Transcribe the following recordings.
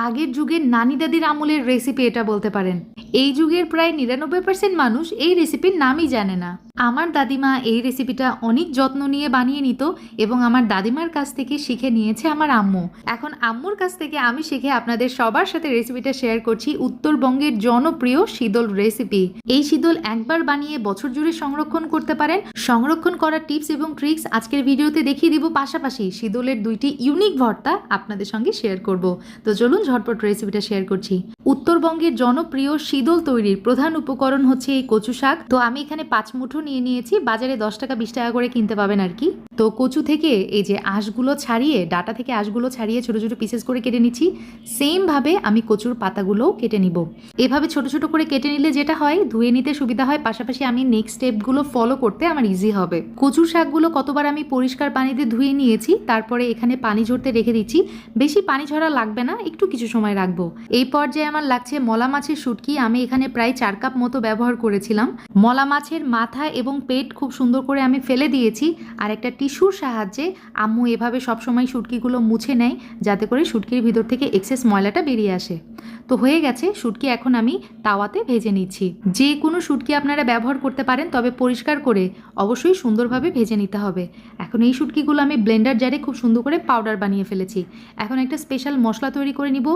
আগের যুগের নানি দাদির আমলের রেসিপি এটা বলতে পারেন। এই যুগের প্রায় 99% মানুষ এই রেসিপির নামই জানে না। আমার দাদিমা এই রেসিপিটা অনেক যত্ন নিয়ে বানিয়ে নিত এবং আমার দাদিমার কাছ থেকে শিখে নিয়েছে আমার আম্মু। এখন আম্মুর কাছ থেকে আমি শিখে আপনাদের সবার সাথে রেসিপিটা শেয়ার করছি। উত্তরবঙ্গের জনপ্রিয় শীতল রেসিপি। এই শীতল একবার বানিয়ে বছর জুড়ে সংরক্ষণ করতে পারেন। সংরক্ষণ করার টিপস এবং ট্রিক্স আজকের ভিডিওতে দেখিয়ে দিব, পাশাপাশি শীতলের দুইটি ইউনিক ভর্তা আপনাদের সঙ্গে শেয়ার করব। তো চলুন ঝটপট রেসিপিটা শেয়ার করছি। উত্তরবঙ্গের জনপ্রিয় শীতল তৈরির প্রধান উপকরণ হচ্ছে এই কচু শাক। তো আমি এখানে 5 মুঠো নিয়ে নিয়েছি। বাজারে 10 টাকা 20 টাকা করে কিনতে পাবেন আর কি। তো কচু থেকে এই যে আঁশগুলো ছাড়িয়ে, ডাটা থেকে আঁশগুলো ছাড়িয়ে ছোট ছোট পিসেস করে কেটে নিচ্ছি। সেম ভাবে আমি কচুর পাতাগুলোও কেটে নিব। এভাবে ছোট ছোট করে কেটে নিলে যেটা হয়, ধুয়ে নিতে সুবিধা হয়, পাশাপাশি আমি নেক্সট স্টেপগুলো ফলো করতে আমার ইজি হবে। কচুর শাকগুলো কতবার আমি পরিষ্কার পানিতে ধুয়ে নিয়েছি, তারপরে এখানে পানি ঝরতে রেখে দিচ্ছি। বেশি পানি ঝরা লাগবে না, একটু কিছু সময় রাখবো। এই পর্যায়ে আমার লাগছে মলা মাছের শুটকি। আমি এখানে প্রায় 4 কাপ মতো ব্যবহার করেছিলাম। মলা মাছের মাথা এবং পেট খুব সুন্দর করে আমি ফেলে দিয়েছি। আর একটা টিস্যুর সাহায্যে আম্মু এভাবে সবসময় শুটকিগুলো মুছে নেয়, যাতে করে শুটকির ভিতর থেকে এক্সেস ময়লাটা বেরিয়ে আসে। তো হয়ে গেছে শুটকি, এখন আমি তাওয়াতে ভেজে নিচ্ছি। যে কোনো শুটকি আপনারা ব্যবহার করতে পারেন, তবে পরিষ্কার করে অবশ্যই সুন্দরভাবে ভেজে নিতে হবে। এখন এই শুটকিগুলো আমি ব্লেন্ডার জারে খুব সুন্দর করে পাউডার বানিয়ে ফেলেছি। এখন একটা স্পেশাল মশলা তৈরি করে নিব।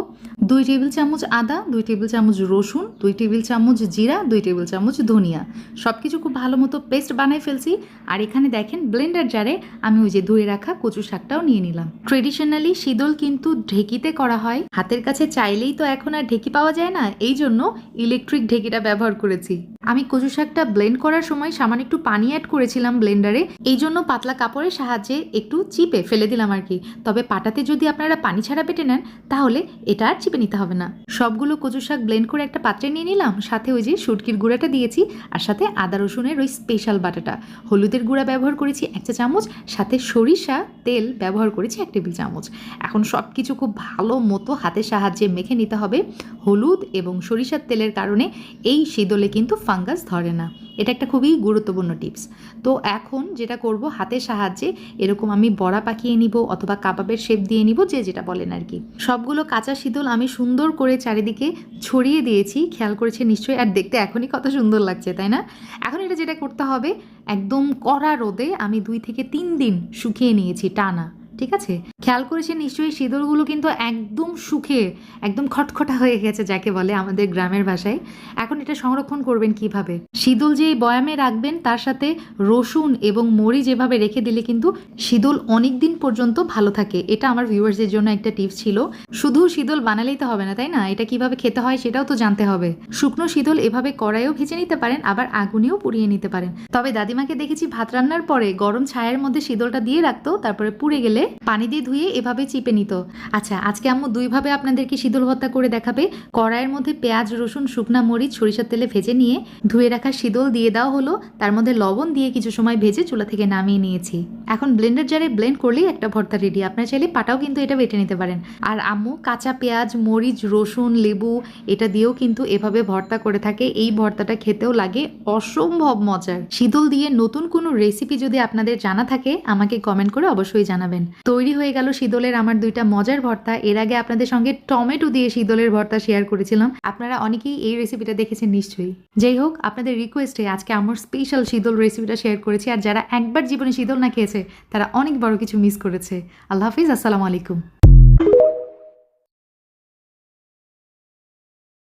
2 টেবিল চামচ আদা, 2 টেবিল চামচ রসুন, 2 টেবিল চামচ জিরা, 2 টেবিল চামচ ধনিয়া, সব কিছু খুব ভালো মতো পেস্ট বানিয়ে ফেলছি। আর এখানে দেখেন ব্লেন্ডার জারে আমি ওই যে ধুয়ে রাখা কচু শাকটাও নিয়ে নিলাম। ট্রেডিশনালি শীতল কিন্তু ঢেকিতে করা হয়। হাতের কাছে চাইলেই তো এখন আর ঢেকি পাওয়া যায় না, এই জন্য ইলেকট্রিক ঢেকিটা ব্যবহার করেছি। আমি কচু শাকটা ব্লেন্ড করার সময় সামান্য একটু পানি অ্যাড করেছিলাম ব্লেন্ডারে, এই জন্য পাতলা কাপড়ের সাহায্যে একটু চিপে ফেলে দিলাম আর কি। তবে পাটাতে যদি আপনারা পানি ছাড়া বেটে নেন, তাহলে এটা আর চিপে নিতে হবে না। সবগুলো কচু শাক ব্লেন্ড করে একটা পাত্রে নিয়ে নিলাম। সাথে ওই যে শুটকির গুঁড়াটা দিয়েছি, আর সাথে আদা রসুনের ওই স্পেশাল বাটাটা। হলুদের গুঁড়া ব্যবহার করেছি 1 চা চামচ, সাথে সরিষা তেল ব্যবহার করেছি 1 টেবিল চামচ। এখন সব কিছু খুব ভালো মতো হাতের সাহায্যে মেখে নিতে হবে। হলুদ এবং সরিষার তেলের কারণে এই শীতলে কিন্তু ফাঙ্গাস ধরে না। এটা একটা খুবই গুরুত্বপূর্ণ টিপস। তো এখন যেটা করব, হাতের সাহায্যে এরকম আমি বড়া পাকিয়ে নিব অথবা কাবাবের শেপ দিয়ে নিব, যে যেটা বলেন আর কি। সবগুলো কাঁচা শীতল আমি সুন্দর করে চারিদিকে ছড়িয়ে দিয়েছি, খেয়াল করেছে নিশ্চয়ই। আর দেখতে এখনই কত সুন্দর লাগছে, তাই না? এখন এটা যেটা করতে হবে, একদম কড়া রোদে আমি 2 থেকে 3 দিন শুকিয়ে নিয়েছি টানা। ঠিক আছে, খেয়াল করেছে নিশ্চয়ই শীতলগুলো কিন্তু একদম শুকিয়ে একদম খটখটা হয়ে গেছে, যাকে বলে আমাদের গ্রামের ভাষায়। এখন এটা সংরক্ষণ করবেন কিভাবে? শীতল যে বয়ামে রাখবেন, তার সাথে রসুন এবং মরিচ যেভাবে রেখে দিলে কিন্তু শীতল অনেক দিন পর্যন্ত ভালো থাকে। এটা আমার ভিউয়ার্সদের জন্য একটা টিপস ছিল। শুধু শীতল বানালেই তো হবে না, তাই না? এটা কিভাবে খেতে হয় সেটাও তো জানতে হবে। শুকনো শীতল এভাবে কড়াইও ভেজে নিতে পারেন, আবার আগুনেও পুড়িয়ে নিতে পারেন। তবে দাদিমাকে দেখেছি ভাত রান্নার পরে গরম ছায়ের মধ্যে শীতলটা দিয়ে রাখতো, তারপরে পুড়ে গেলে পানি দিয়ে ধুয়ে এভাবে চিপে নিত। আচ্ছা, আজকে আম্মু 2 ভাবে আপনাদেরকে শীতল ভর্তা করে দেখাবে। কড়াইয়ের মধ্যে পেঁয়াজ, রসুন, শুকনা মরিচ সরিষার তেলে ভেজে নিয়ে ধুয়ে রাখা শীতল দিয়ে দেওয়া হলো। তার মধ্যে লবণ দিয়ে কিছু সময় ভেজে চুলা থেকে নামিয়ে নিয়েছি। এখন ব্লেন্ডার জারে ব্লেন্ড করলেই একটা ভর্তা রেডি। আপনারা চাইলে পাটাও কিন্তু এটা বেটে নিতে পারেন। আর আম্মু কাঁচা পেঁয়াজ, মরিচ, রসুন, লেবু এটা দিয়েও কিন্তু এভাবে ভর্তা করে থাকে। এই ভর্তাটা খেতেও লাগে অসম্ভব মজার। শীতল দিয়ে নতুন কোনো রেসিপি যদি আপনাদের জানা থাকে, আমাকে কমেন্ট করে অবশ্যই জানাবেন। তৈরি হয়ে গেল শীতলের আমার 2টা মজার ভর্তা। এর আগে আপনাদের সঙ্গে টমেটো দিয়ে শীতলের ভর্তা শেয়ার করেছিলাম। আপনারা অনেকেই এই রেসিপিটা দেখেছেন নিশ্চয়ই। যাই হোক, আপনাদের রিকোয়েস্টে আজকে আমার স্পেশাল শীতল রেসিপিটা শেয়ার করেছি। আর যারা একবার জীবনে শীতল না খেয়েছে, তারা অনেক বড় কিছু মিস করেছে। আল্লাহ হাফিজ, আসসালামু আলাইকুম।